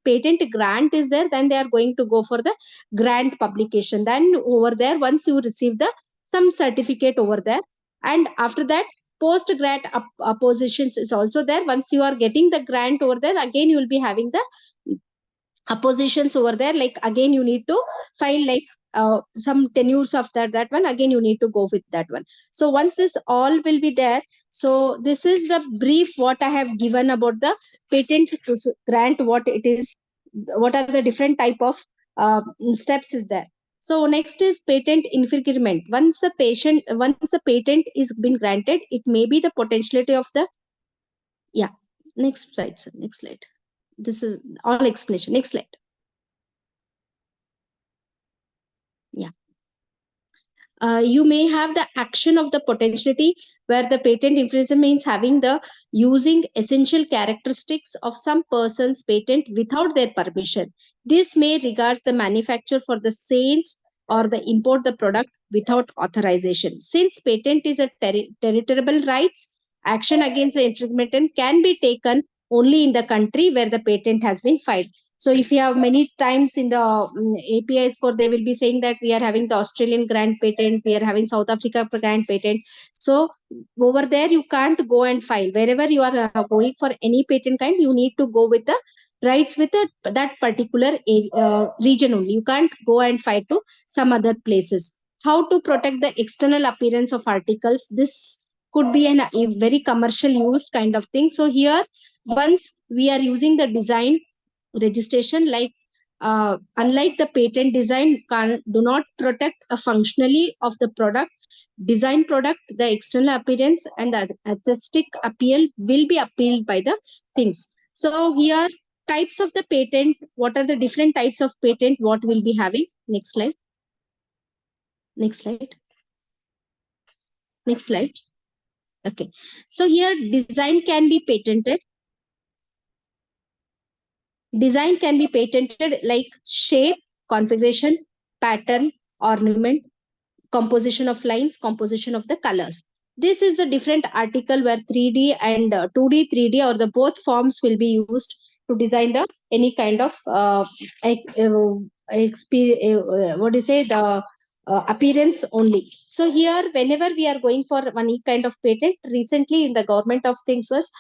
patent grant is there, then they are going to go for the grant publication. Then over there, once you receive the some certificate over there, and after that, post grant oppositions is also there. Once you are getting the grant over there, again you will be having the oppositions over there. Like again you need to file like some tenures of that one. Again you need to go with that one. So once this all will be there, so this is the brief what I have given about the patent grant, what it is, what are the different type of steps is there. So next is patent infringement. Once the patent is been granted, it may be the potentiality of the, yeah, next slide, sir. Next slide. This is all explanation. Next slide. Yeah. You may have the action of the potentiality, where the patent infringement means having the using essential characteristics of some person's patent without their permission. This may regards the manufacturer for the sales or the import the product without authorization. Since patent is a territorial rights, action against the infringement can be taken only in the country where the patent has been filed. So if you have many times in the API score, they will be saying that we are having the Australian grant patent, we are having South Africa grant patent. So over there, you can't go and file. Wherever you are going for any patent kind, you need to go with the rights with that particular region only. You can't go and file to some other places. How to protect the external appearance of articles? This could be a very commercial use kind of thing. So here, once we are using the design registration, like unlike the patent, design do not protect a functionally of the product. Design product, the external appearance and the aesthetic appeal will be appealed by the things. So here, types of the patent, what are the different types of patent, what will be having? Next slide. Next slide. Next slide. Okay. So here, design can be patented. Design can be patented like shape, configuration, pattern, ornament, composition of lines, composition of the colors. This is the different article where 3D and 2D, 3D or the both forms will be used to design the any kind of what do you say, the appearance only. So here, whenever we are going for any kind of patent, recently in the government of things was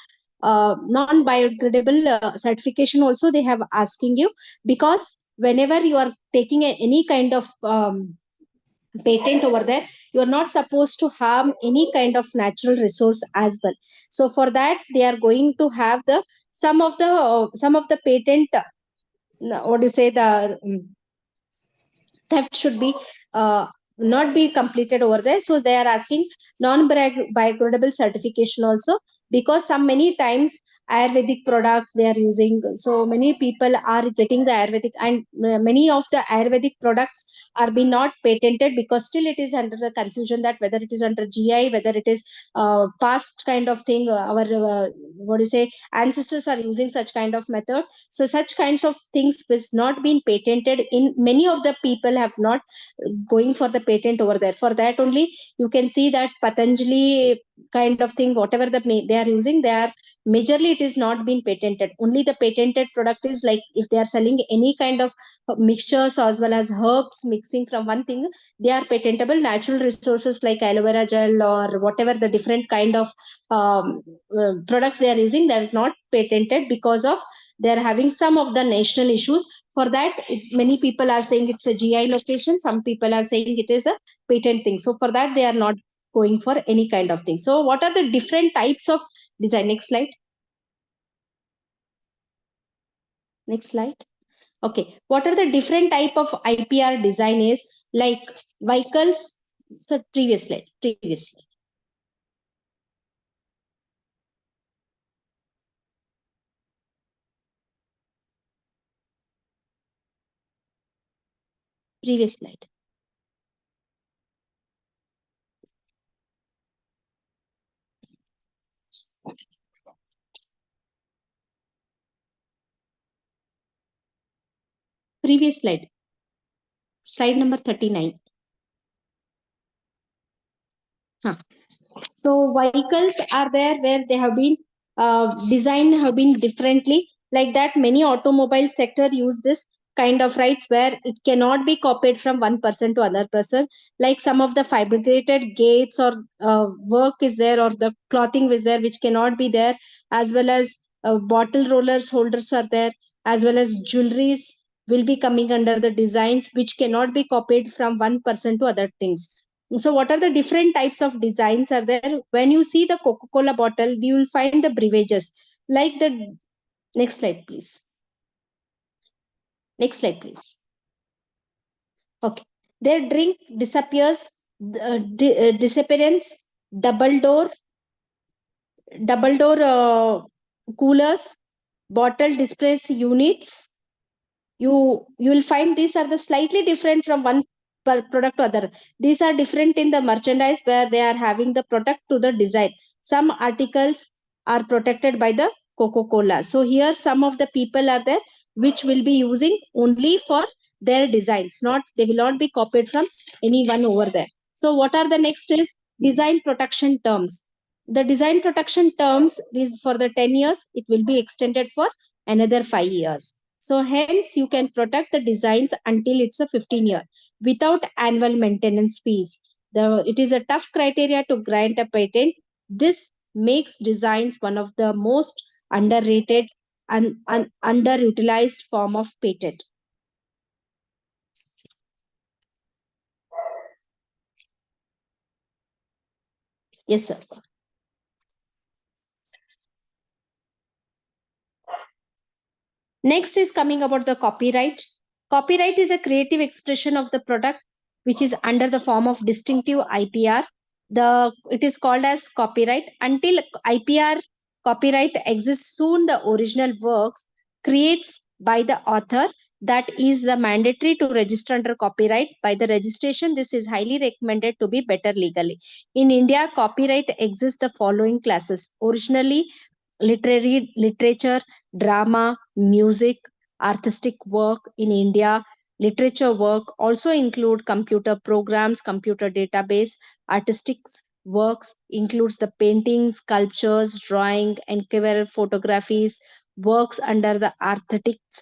non-biodegradable certification also they have asking you, because whenever you are taking any kind of patent over there, you are not supposed to harm any kind of natural resource as well. So for that, they are going to have the some of the patent what do you say, the theft should be not be completed over there. So they are asking non-biodegradable certification also. because some many times Ayurvedic products they are using. So many people are getting the Ayurvedic, and many of the Ayurvedic products are being not patented because still it is under the confusion that whether it is under GI, whether it is past kind of thing. Our what do you say? Ancestors are using such kind of method. So such kinds of things was not been patented. In many of the people have not going for the patent over there. For that only you can see that Patanjali kind of thing, whatever they are using, they are majorly it is not been patented. Only the patented product is like if they are selling any kind of mixtures as well as herbs mixing from one thing, they are patentable. Natural resources like aloe vera gel or whatever the different kind of products they are using, they are not patented because of they are having some of the national issues. For that, many people are saying it's a GI location. Some people are saying it is a patent thing. So for that, they are not going for any kind of thing. So what are the different types of design? Next slide. Next slide. Okay. What are the different type of IPR design is like vehicles? So previous slide. Previous slide. Previous slide. Previous slide. Slide number 39. Huh. So vehicles are there where they have been designed have been differently. Like that, many automobile sector use this kind of rights where it cannot be copied from one person to another person. Like some of the fabricated gates or work is there, or the clothing is there which cannot be there, as well as bottle rollers holders are there, as well as jewelries will be coming under the designs which cannot be copied from one person to other things. So what are the different types of designs are there? When you see the Coca-Cola bottle, you will find the breverages. Like the next slide, please. Next slide, please. Okay. Their drink disappears, disappearance, double door, coolers, bottle displays units. You will find these are the slightly different from one product to other. These are different in the merchandise where they are having the product to the design. Some articles are protected by the Coca-Cola. So here some of the people are there which will be using only for their designs, not they will not be copied from anyone over there. So what are the next is design protection terms. The design protection terms is for the 10 years, it will be extended for another 5 years. So hence you can protect the designs until it's a 15-year without annual maintenance fees. It is a tough criteria to grant a patent. This makes designs one of the most underrated and underutilized form of patent. Yes, sir. Next is coming about the copyright. Copyright is a creative expression of the product which is under the form of distinctive IPR. It is called as copyright. Until IPR copyright exists, soon the original works creates by the author that is the mandatory to register under copyright. By the registration, this is highly recommended to be better legally. In India, copyright exists the following classes. Originally, literature, drama, music, artistic work in India. Literature work also include computer programs, computer database. Artistic works includes the paintings, sculptures, drawing, enquiry photographies, works under the aesthetics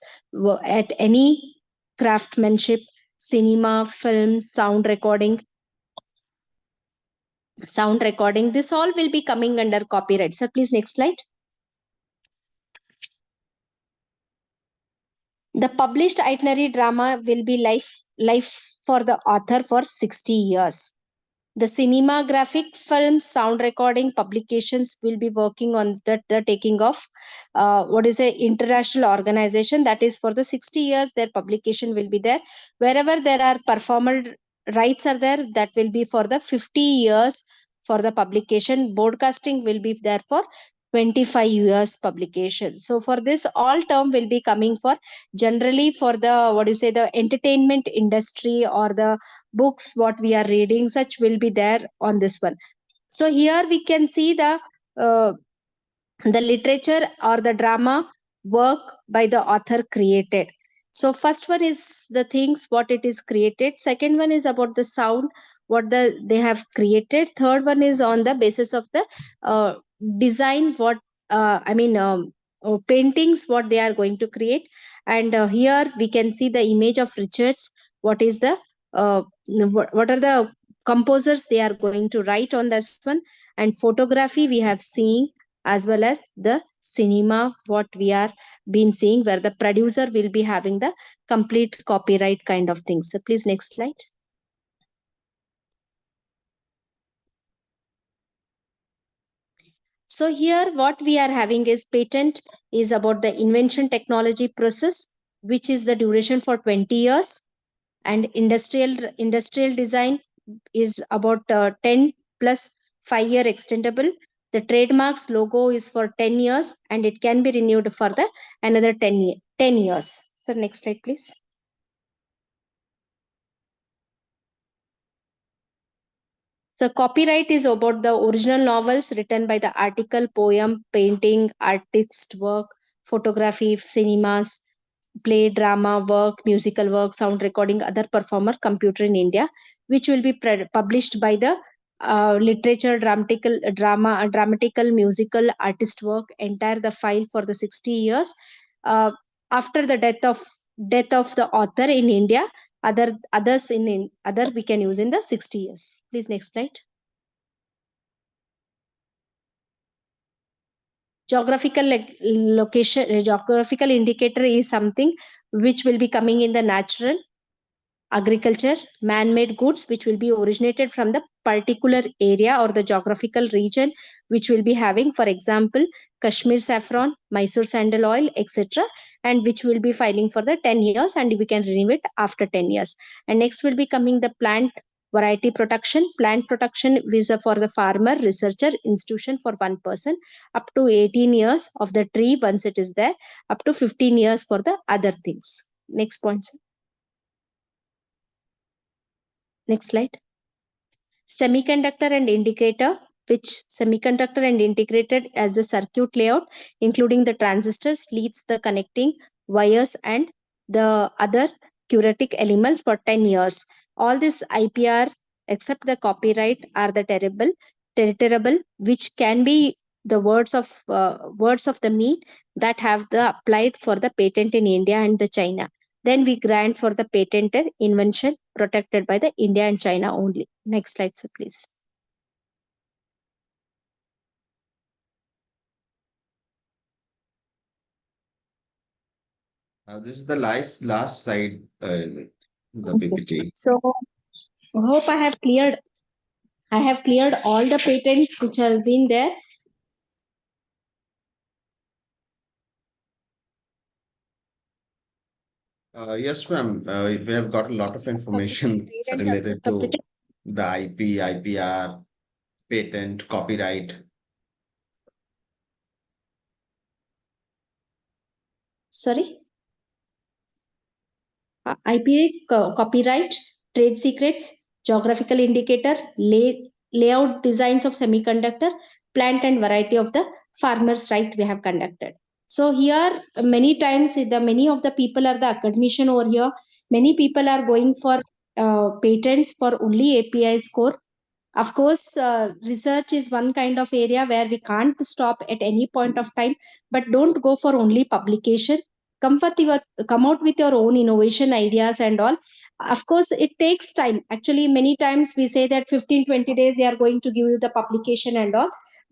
at any craftsmanship, cinema, film, sound recording. This all will be coming under copyright. So please next slide. The published itinerary drama will be life for the author for 60 years. The cinematographic films, sound recording, publications will be working on the taking of international organization that is for the 60 years. Their publication will be there. Wherever there are performer rights are there, that will be for the 50 years for the publication. Broadcasting will be there for 25 years publication. So for this, all term will be coming for generally for the what do you say, the entertainment industry or the books what we are reading, such will be there on this one. So here we can see uh, the literature or the drama work by the author created. So first one is the things what it is created, second one is about the sound what they have created, third one is on the basis of the uh, design what paintings what they are going to create. And here we can see the image of Richards, what is the what are the composers they are going to write on this one. And photography we have seen, as well as the cinema what we are been seeing, where the producer will be having the complete copyright kind of things. So please next slide. So here what we are having is patent is about the invention technology process, which is the duration for 20 years. And industrial design is about 10 plus 5-year extendable. The trademarks logo is for 10 years and it can be renewed for the another 10 years. So next slide please. So copyright is about the original novels written by the article, poem, painting, artist work, photography, cinemas, play, drama work, musical work, sound recording, other performer, computer in India, which will be published by the literature, dramatical, musical, artist work, entire the file for the 60 years. After the death of the author in India, others in other we can use in the 60 years. Please next slide. Geographical location, geographical indicator is something which will be coming in the natural, agriculture, man-made goods which will be originated from the particular area or the geographical region which will be having, for example, Kashmir saffron, Mysore sandal oil, etc., and which will be filing for the 10 years and we can renew it after 10 years. And next will be coming the plant variety protection. Plant protection visa for the farmer, researcher, institution for one person, up to 18 years of the tree once it is there, up to 15 years for the other things. Next point, sir. Next slide. Semiconductor and indicator, which semiconductor and integrated as the circuit layout, including the transistors, leads, the connecting wires, and the other curatic elements for 10 years. All this IPR, except the copyright, are the terrible, which can be the words of the meat that have the applied for the patent in India and the China. Then we grant for the patented invention protected by the India and China only. Next slide, sir, please. This is the last slide in the Okay. PPT. So hope I have cleared all the patents which have been there. Yes, ma'am. We have got a lot of information related to the IP, IPR, patent, copyright. Sorry. IPA, copyright, trade secrets, geographical indicator, layout designs of semiconductor, plant and variety of the farmer's right we have conducted. So here many times many of the people are the academician over here. Many people are going for patents for only API score. Of course, research is one kind of area where we can't stop at any point of time, but don't go for only publication. Come out with your own innovation ideas and all. Of course, it takes time. Actually, many times we say that 15-20 days they are going to give you the publication and all.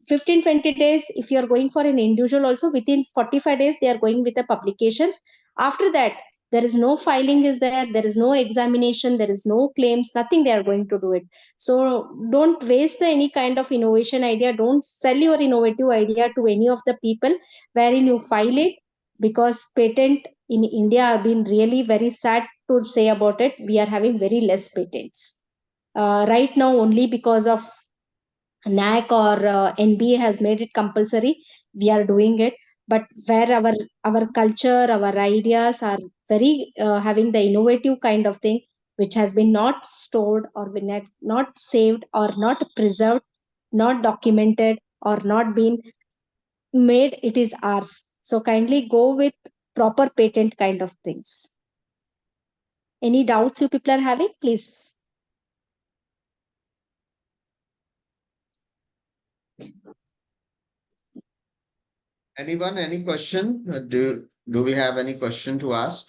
15-20 days, if you are going for an individual, also within 45 days they are going with the publications. After that, there is no filing is there is no examination, there is no claims, nothing they are going to do it. So don't waste any kind of innovation idea. Don't sell your innovative idea to any of the people wherein you file it, because patent in India have been really very sad to say about it. We are having very less patents. Right now, only because of NAC or NBA has made it compulsory. we are doing it, but where our culture, our ideas are very having the innovative kind of thing, which has been not stored or been not saved or not preserved, not documented or not been made, it is ours. So kindly go with proper patent kind of things. Any doubts you people are having, please. Anyone, any question? Do we have any question to ask?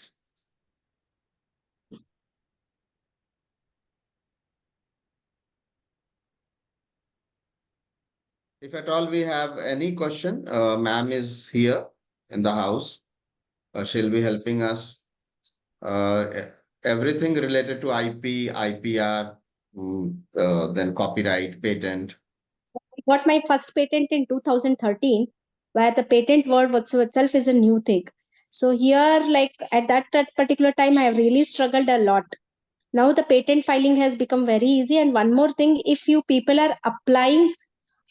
If at all we have any question, ma'am is here in the house. She'll be helping us. Everything related to IP, IPR, then copyright, patent. Got my first patent in 2013, where the patent word itself is a new thing. So here, like at that particular time, I have really struggled a lot. Now the patent filing has become very easy. And one more thing, if you people are applying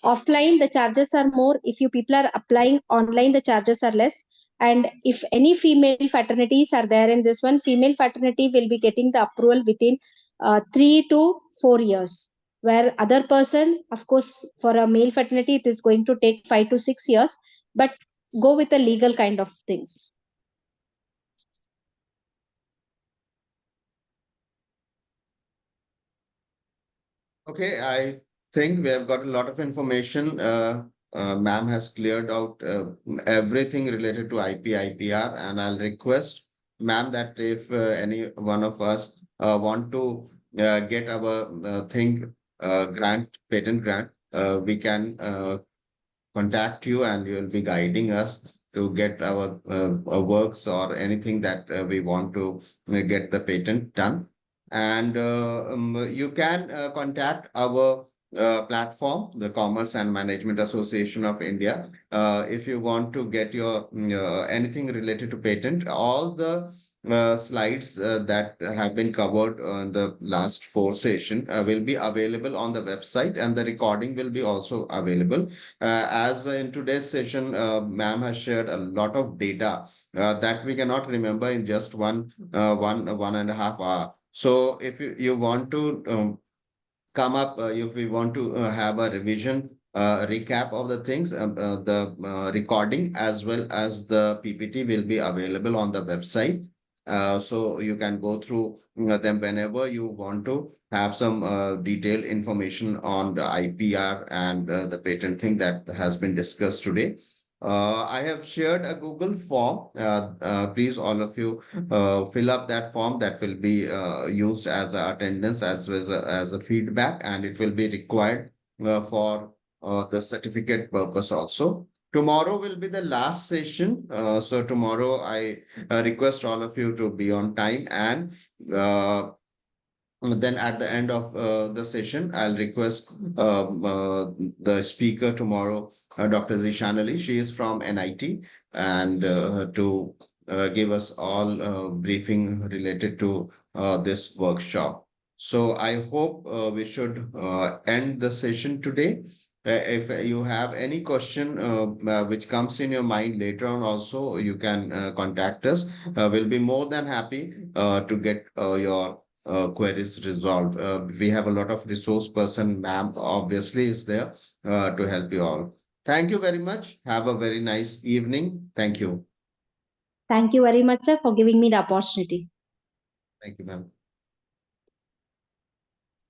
offline, the charges are more. If you people are applying online, the charges are less. And if any female fraternities are there in this one, female fraternity will be getting the approval within 3 to 4 years. Where other person, of course, for a male fraternity, it is going to take 5 to 6 years. But go with the legal kind of things. Okay, I think we have got a lot of information. Ma'am has cleared out everything related to IP, IPR, and I'll request ma'am that if any one of us want to get our patent grant, we can contact you and you will be guiding us to get our works or anything that we want to get the patent done. And you can contact our platform, the Commerce and Management Association of India, if you want to get your anything related to patent. All the slides that have been covered on the last 4 sessions will be available on the website, and the recording will be also available. As in today's session, ma'am has shared a lot of data that we cannot remember in just one and a half hour. So if you want to come up, if we want to have a revision, recap of the things, the recording as well as the PPT will be available on the website. So you can go through them whenever you want to have some detailed information on the IPR and the patent thing that has been discussed today. I have shared a Google form. Please, all of you, fill up that form. That will be used as a attendance as well as a feedback, and it will be required for the certificate purpose also. Tomorrow will be the last session. So tomorrow I request all of you to be on time, and then at the end of the session, I'll request the speaker tomorrow, Dr. Zishan Ali. She is from NIT, and to give us all briefing related to this workshop. So I hope we should end the session today. If you have any question which comes in your mind later on, also you can contact us. We'll be more than happy to get your queries resolved. We have a lot of resource person, ma'am, obviously is there to help you all. Thank you very much. Have a very nice evening. Thank you. Thank you very much, sir, for giving me the opportunity. Thank you, ma'am.